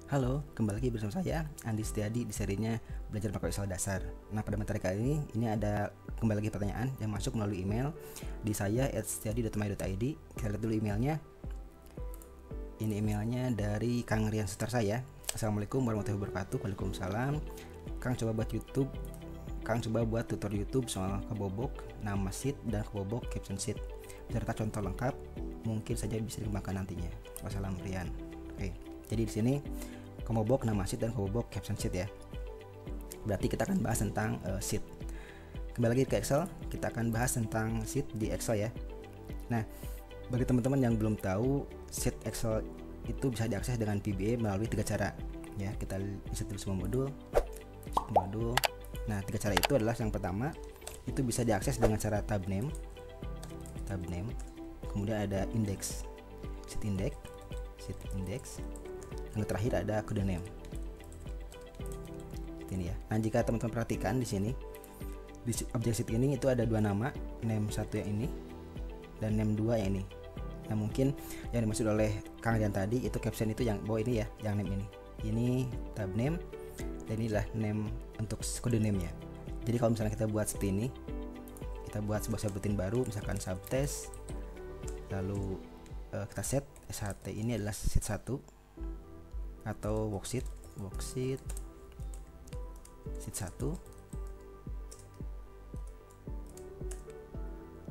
Halo, kembali lagi bersama saya Andi Setiadi di serinya Belajar Pakai Excel Dasar. Nah, pada materi kali ini ada kembali lagi pertanyaan yang masuk melalui email di saya @setiadi.my.id. Kita lihat dulu emailnya. Ini emailnya dari Kang Rian Sutar saya. Assalamualaikum warahmatullahi wabarakatuh. Waalaikumsalam. Kang coba buat tutor YouTube soal kebobok nama sheet dan kebobok caption sheet beserta contoh lengkap, mungkin saja bisa dikembangkan nantinya. Wassalam, Rian. Oke. Jadi di sini kebobok nama sheet dan kebobok caption sheet ya. Berarti kita akan bahas tentang sheet. Kembali lagi ke Excel, kita akan bahas tentang sheet di Excel ya. Nah, bagi teman-teman yang belum tahu, sheet Excel itu bisa diakses dengan VBA melalui 3 cara ya. Kita bisa tulis semua modul. Nah, 3 cara itu adalah yang pertama itu bisa diakses dengan cara tab name. Kemudian ada index, sheet index. Yang terakhir ada kode name. Ini ya. Nah, jika teman-teman perhatikan di sini di objek sheet ini itu ada 2 nama, name 1 yang ini dan name 2 yang ini. Nah, mungkin yang dimaksud oleh Kang Rian tadi itu caption itu yang bawah ini ya, yang name ini. Ini tab name dan inilah name untuk kode name-nya. Jadi kalau misalnya kita buat seperti ini, kita buat sebuah subroutine baru, misalkan subtest, lalu kita set SHT ini adalah sheet 1 atau worksheet sheet 1.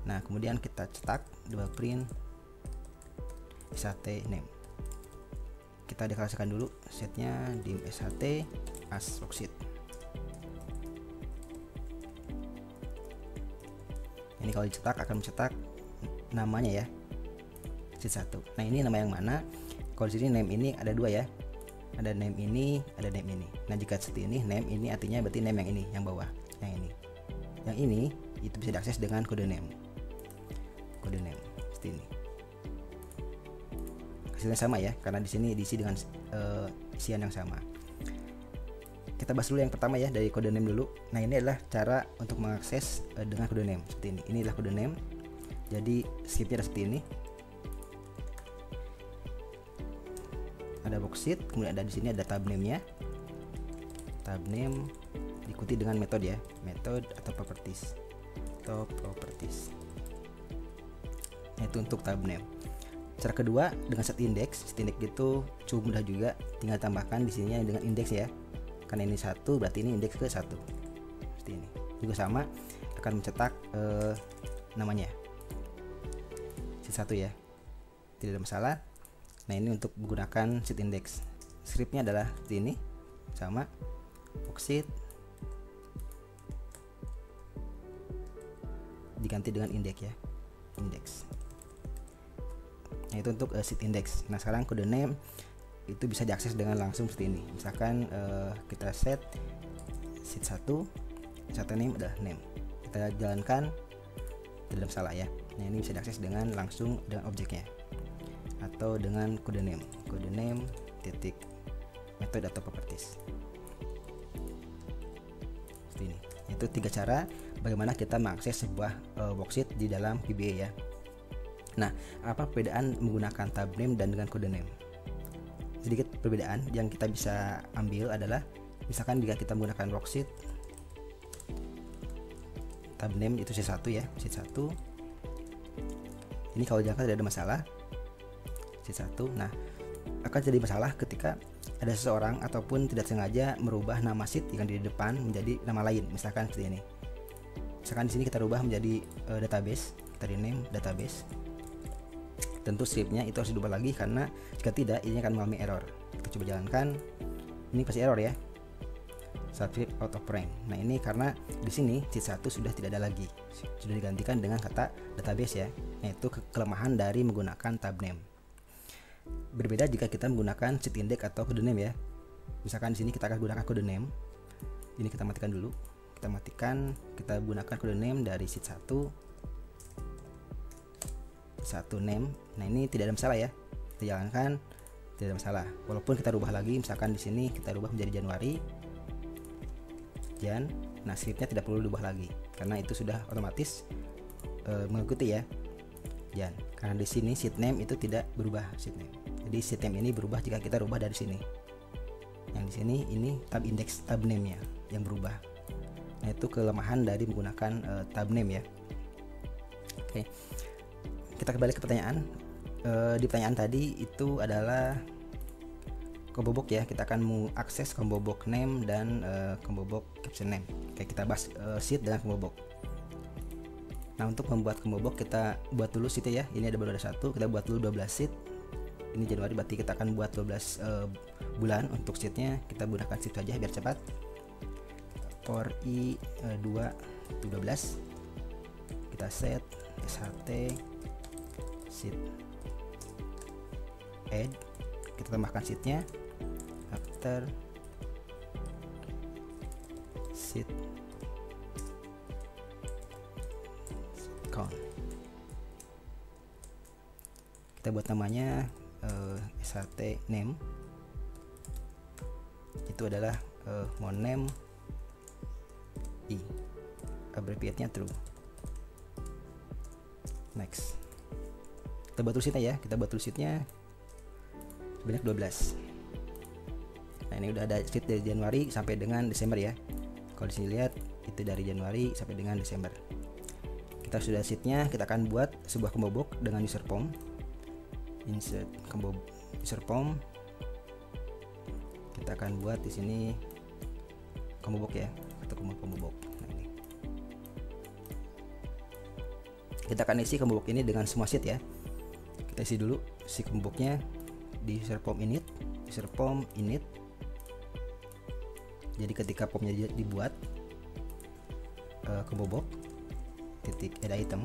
Nah, kemudian kita cetak dua print SHT name. Kita deklarasikan dulu setnya dim SHT as worksheet. Ini kalau dicetak akan mencetak namanya ya, sheet 1. Nah, ini nama yang mana? Kalau di sini name ini ada 2 ya. Ada name ini, ada name ini. Nah, jika seperti ini, name ini artinya berarti name yang ini, yang bawah, yang ini. Yang ini itu bisa diakses dengan kode name. Seperti ini. Hasilnya sama ya, karena di sini diisi dengan isian yang sama. Kita bahas dulu yang pertama ya, dari kode name dulu. Nah, ini adalah cara untuk mengakses dengan kode name seperti ini. Ini adalah kode name. Jadi scriptnya ada seperti ini. Ada worksheet, kemudian ada di sini ada tab name-nya. Tab name diikuti dengan metode ya, metode atau properties. Nah, itu untuk tab name. Cara kedua dengan set index itu cukup mudah juga, tinggal tambahkan di sininya dengan index ya. Karena ini 1 berarti ini indeks ke 1. Seperti ini. Juga sama akan mencetak namanya. Sheet 1 ya. Tidak ada masalah. Nah, ini untuk menggunakan sheet index. Scriptnya adalah seperti ini. Sama worksheet diganti dengan index ya. Index. Nah, itu untuk sheet index. Nah, sekarang kode name itu bisa diakses dengan langsung seperti ini. Misalkan kita set sheet 1, satu name adalah name. Kita jalankan, tidak ada masalah ya. Nah, ini bisa diakses dengan langsung dengan objeknya atau dengan kode name titik metode atau properties. Seperti ini. Itu 3 cara bagaimana kita mengakses sebuah worksheet di dalam VBA ya. Nah, apa perbedaan menggunakan tab name dan dengan kode name? Sedikit perbedaan yang kita bisa ambil adalah misalkan jika kita menggunakan worksheet, tab name itu sheet 1 ya, sheet 1. Ini kalau jangka tidak ada masalah. Sheet 1. Nah, akan jadi masalah ketika ada seseorang ataupun tidak sengaja merubah nama sheet yang di depan menjadi nama lain. Misalkan seperti ini. Misalkan di sini kita rubah menjadi database, kita rename database. Tentu scriptnya itu harus diubah lagi karena jika tidak ini akan mengalami error. Kita coba jalankan, ini pasti error ya, subscript out of rank. Nah, ini karena di sini sheet 1 sudah tidak ada lagi, sudah digantikan dengan kata database ya. Nah, itu kelemahan dari menggunakan tab name. Berbeda jika kita menggunakan sheet index atau kode name ya. Misalkan di sini kita akan gunakan kode name. Ini kita matikan dulu. Kita gunakan kode name dari sheet 1 name. Nah, ini tidak ada masalah ya. Kita jalankan, tidak ada masalah. Walaupun kita rubah lagi, misalkan di sini kita rubah menjadi Januari. Nah, scriptnya tidak perlu diubah lagi karena itu sudah otomatis mengikuti ya. Karena di sini sheet name itu tidak berubah sheet name. Jadi sheet name ini berubah jika kita rubah dari sini. Yang di sini ini tab index tab name ya yang berubah. Nah, itu kelemahan dari menggunakan tab name ya. Oke. Kita kembali ke pertanyaan. Di pertanyaan tadi itu adalah combo box ya. Kita akan mengakses combo box name dan combo box caption name. Oke, kita bahas sheet dengan combo box. Nah, untuk membuat combo box kita buat dulu sheet ya. Ini baru ada satu, kita buat dulu 12 sheet. Ini Januari, berarti kita akan buat 12 bulan. Untuk sheetnya kita gunakan sheet saja biar cepat. For i2 to 12 kita set sht sheet add, kita tambahkan sheetnya after sheet count. Kita buat namanya sht name, itu adalah mon name i, abbreviate-nya true. Next, kita buat sheet-nya ya. Kita buat sheet-nya sebanyak 12. Nah, ini udah ada sheet dari Januari sampai dengan Desember ya. Kalau di sini lihat itu dari Januari sampai dengan Desember. Kita sudah sheet-nya, kita akan buat sebuah combo box dengan user form. Insert combo user form. Kita akan buat di sini combo box ya, atau combo box. Nah, ini. Kita akan isi combo box ini dengan semua sheet ya. Kita isi dulu si combo box-nya di user form init, Jadi ketika formnya dibuat combo box titik add item,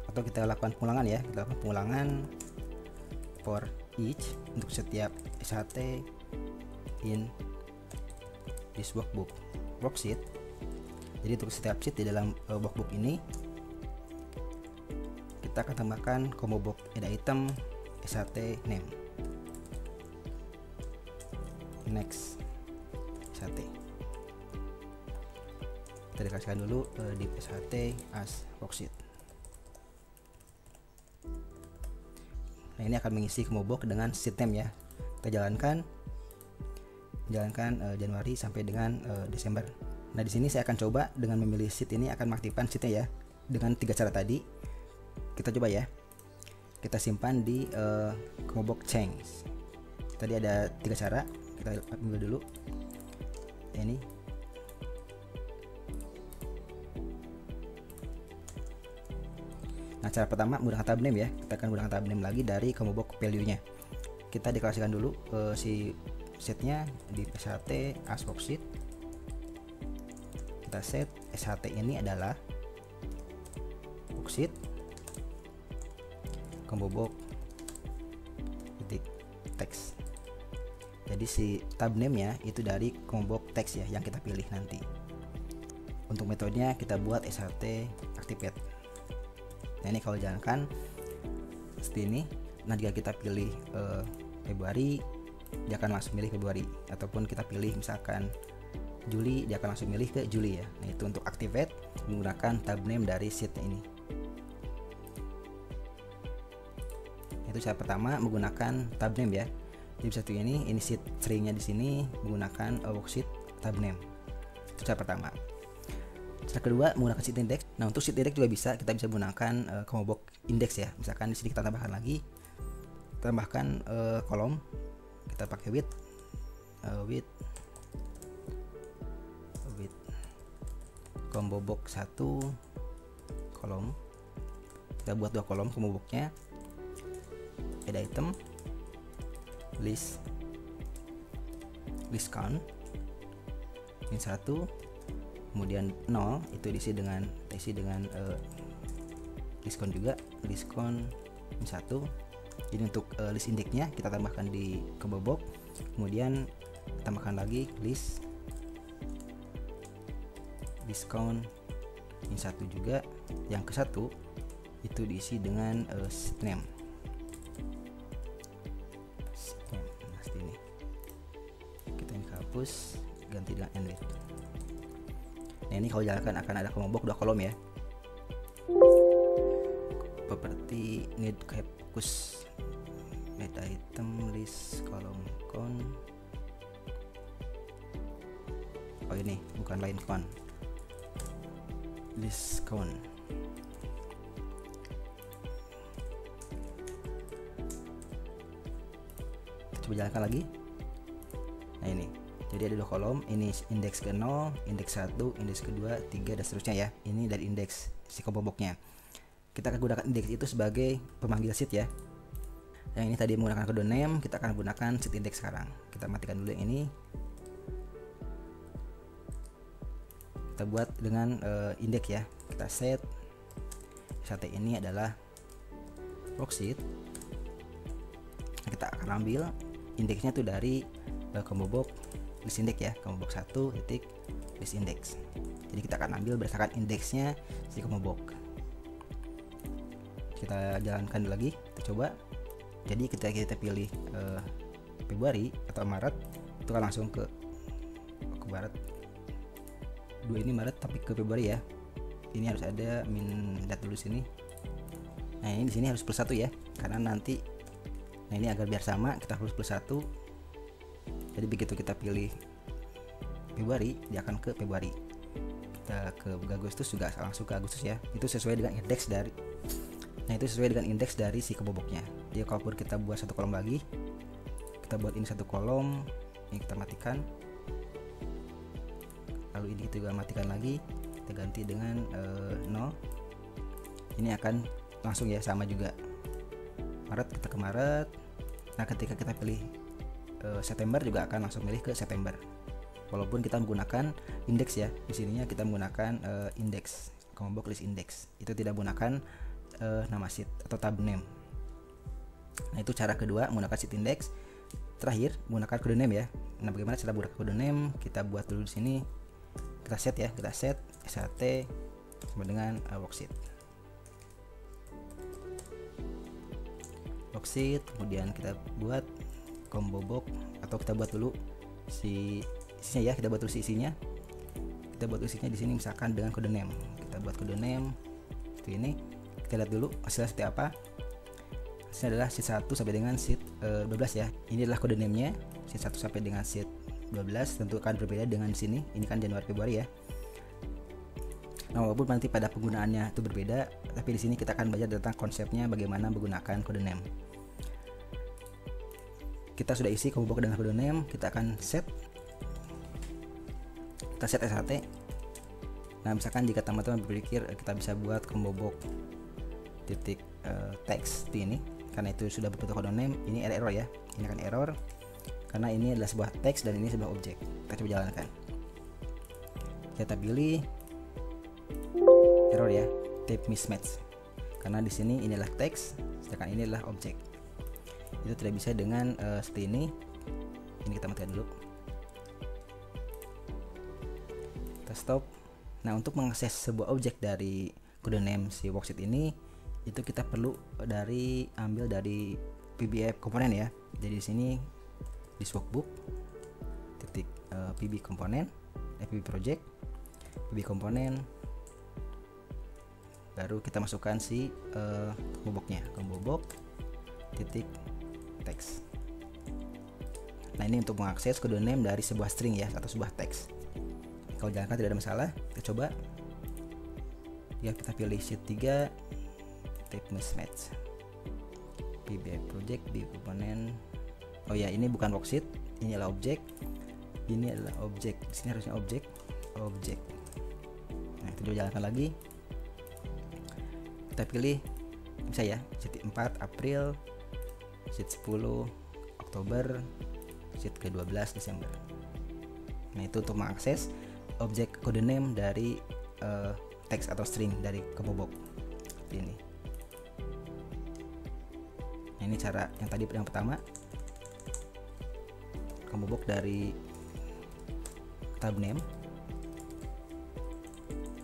atau kita lakukan pengulangan ya, kita lakukan pengulangan for each untuk setiap sht in this worksheet. Jadi untuk setiap sheet di dalam workbook ini kita akan tambahkan combo box add item sht name. Next, sht. Kita dikasihkan dulu di sht as worksheet. Nah, ini akan mengisi combo box dengan sheet name ya. Kita jalankan Januari sampai dengan Desember. Nah, di sini saya akan coba dengan memilih sheet ini akan mengaktifkan sheetnya ya dengan 3 cara tadi. Kita coba ya. Kita simpan di combo box change. Tadi ada 3 cara. Kita ambil dulu. Ini. Nah, cara pertama menggunakan tab name ya. Kita akan menggunakan tab name lagi dari combo box value-nya. Kita deklarasikan dulu si sheet-nya di sht as worksheet. Kita set sht ini adalah worksheet combo box titik text. Jadi si tab name-nya itu dari combo box text ya yang kita pilih nanti. Untuk metodenya kita buat sht activate. Nah, ini kalau jalankan seperti ini. Nah, jika kita pilih Februari, dia akan langsung milih Februari, ataupun kita pilih misalkan Juli, dia akan langsung milih ke Juli ya. Nah, itu untuk activate menggunakan tab name dari sheet ini. Itu cara pertama menggunakan tab name ya. Jadi satu ini sheet stringnya di sini menggunakan worksheet tab name. Itu cara pertama. Cara kedua menggunakan sheet index. Nah, untuk sheet index juga kita bisa menggunakan combo box index ya. Misalkan di sini kita tambahkan lagi, tambahkan kolom. Kita pakai with combo box 1 kolom. Kita buat 2 kolom combo box-nya. Add item, list count. Ini 1. Kemudian 0 itu diisi dengan list count juga, list count 1. Jadi untuk list indexnya kita tambahkan di combo box, kemudian tambahkan lagi list count ini 1 juga. Yang ke 1 itu diisi dengan sheet name. Nah, ini kita hapus, ganti dengan end with. Nah, ini kalau jalankan akan ada combo box 2 kolom ya. Property need focus, add item, list column count, Oh ini bukan line count, list count. Coba jalankan lagi. Nah ini, jadi ada 2 kolom, ini indeks ke 0, indeks 1, indeks kedua, 3 dan seterusnya ya. Ini dari indeks si combo box-nya. Kita akan gunakan indeks itu sebagai pemanggil sheet ya. Yang ini tadi menggunakan kode name, kita akan gunakan sheet index sekarang. Kita matikan dulu yang ini. Kita buat dengan indeks ya. Kita set sate ini adalah worksheet. Kita akan ambil indeksnya tuh dari combo box list index ya, combo box 1 titik list index. Jadi kita akan ambil berdasarkan indeksnya si combo box. Kita jalankan dulu lagi, kita coba. Jadi kita pilih Februari atau Maret, itu kan langsung ke Maret. Dua ini Maret tapi ke Februari ya. Ini harus ada min dat dulu sini. Nah ini di sini harus plus 1 ya, karena nanti. Nah ini agar biar sama kita harus plus 1. Jadi begitu kita pilih Februari, dia akan ke Februari. Kita ke Agustus juga langsung ke Agustus ya. Itu sesuai dengan indeks dari. Nah itu sesuai dengan indeks dari si combo box-nya. Jadi kalaupun kita buat 1 kolom lagi, kita buat ini 1 kolom, ini kita matikan. Lalu ini kita juga matikan lagi, kita ganti dengan 0. Ini akan langsung ya sama juga. Maret kita ke Maret. Nah ketika kita pilih September juga akan langsung milih ke September. Walaupun kita menggunakan indeks ya, di sininya kita menggunakan indeks combo box list index. Itu tidak menggunakan nama sheet atau tab name. Nah itu cara kedua menggunakan sheet index. Terakhir menggunakan kode name ya. Nah bagaimana cara menggunakan kode name? Kita buat dulu di sini. Kita set ya, kita set SAT sama dengan worksheet. Worksheet, kemudian kita buat combo box atau kita buat dulu si isinya ya, kita buat dulu si isinya. Kita buat isinya di sini misalkan dengan kode name. Kita buat kode name seperti ini. Kita lihat dulu hasilnya seperti apa. Hasilnya adalah sheet 1 sampai dengan sheet 12 ya. Ini adalah kode name-nya, sheet 1 sampai dengan sheet 12. Tentu akan berbeda dengan sini. Ini kan Januari Februari ya. Nah, walaupun nanti pada penggunaannya itu berbeda, tapi di sini kita akan belajar tentang konsepnya bagaimana menggunakan kode name. Kita sudah isi combo box dengan kode name, kita akan set. Kita set SAT. Nah, misalkan jika teman-teman berpikir kita bisa buat combo box titik text ini, karena itu sudah berbentuk kode name, ini error ya. Ini akan error karena ini adalah sebuah teks dan ini sebuah objek. Kita coba jalankan. Kita pilih error ya, type mismatch. Karena di sini inilah teks, sedangkan ini adalah objek. Itu tidak bisa dengan seperti ini. Ini kita matikan dulu. Kita stop. Nah, untuk mengakses sebuah objek dari kode name si worksheet ini, itu kita perlu ambil dari PBF komponen ya. Jadi di sini di workbook titik PB komponen, PB project, PB komponen, baru kita masukkan si combo box-nya, combo box titik teks. Nah ini untuk mengakses kode name dari sebuah string ya, atau sebuah teks. Kalau jalankan tidak ada masalah, kita coba ya. Kita pilih sheet 3 type mismatch, PBF project, PB komponen. Oh ya, ini bukan worksheet, ini adalah objek. Ini adalah objek. Di sini harusnya objek. Nah, itu jalankan lagi. Kita pilih bisa ya, sheet 4 April, sheet 10 Oktober, sheet ke-12 Desember. Nah, itu untuk mengakses objek kode name dari teks atau string dari combo box ini. Nah, ini cara yang tadi yang pertama, combo box dari tab name.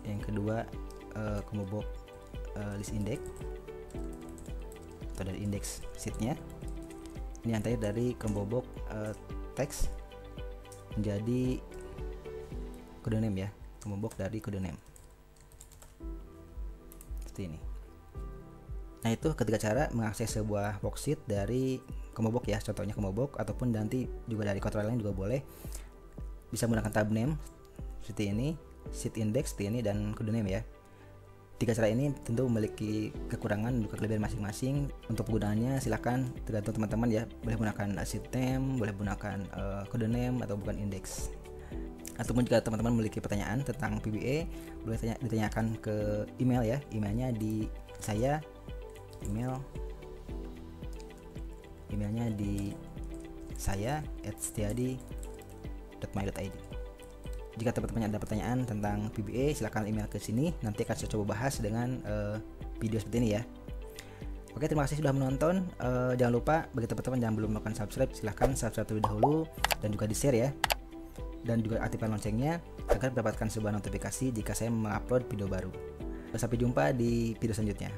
Yang kedua combo box list index atau dari indeks sheetnya. Ini yang terakhir dari combo box teks menjadi kode name ya, combo box dari kode name seperti ini. Nah, itu ketiga cara mengakses sebuah worksheet dari combo box ya, contohnya combo box, ataupun nanti juga dari kontrol lain juga boleh. Bisa menggunakan tab name seperti ini, sheet index seperti ini, dan kode name ya. 3 cara ini tentu memiliki kekurangan dan kelebihan masing-masing. Untuk penggunaannya silahkan tergantung teman-teman ya. Boleh menggunakan sheet name, boleh menggunakan kode name atau bukan index. Ataupun jika teman-teman memiliki pertanyaan tentang VBA, boleh ditanyakan ke email ya. Emailnya di saya, emailnya di saya @setiadi.my.id. Jika teman-teman ada pertanyaan tentang VBA, silahkan email ke sini. Nanti akan saya coba bahas dengan video seperti ini ya. Oke, terima kasih sudah menonton. Jangan lupa bagi teman-teman yang belum melakukan subscribe, silahkan subscribe terlebih dahulu dan juga di share ya. Dan juga aktifkan loncengnya agar mendapatkan sebuah notifikasi jika saya mengupload video baru. Sampai jumpa di video selanjutnya.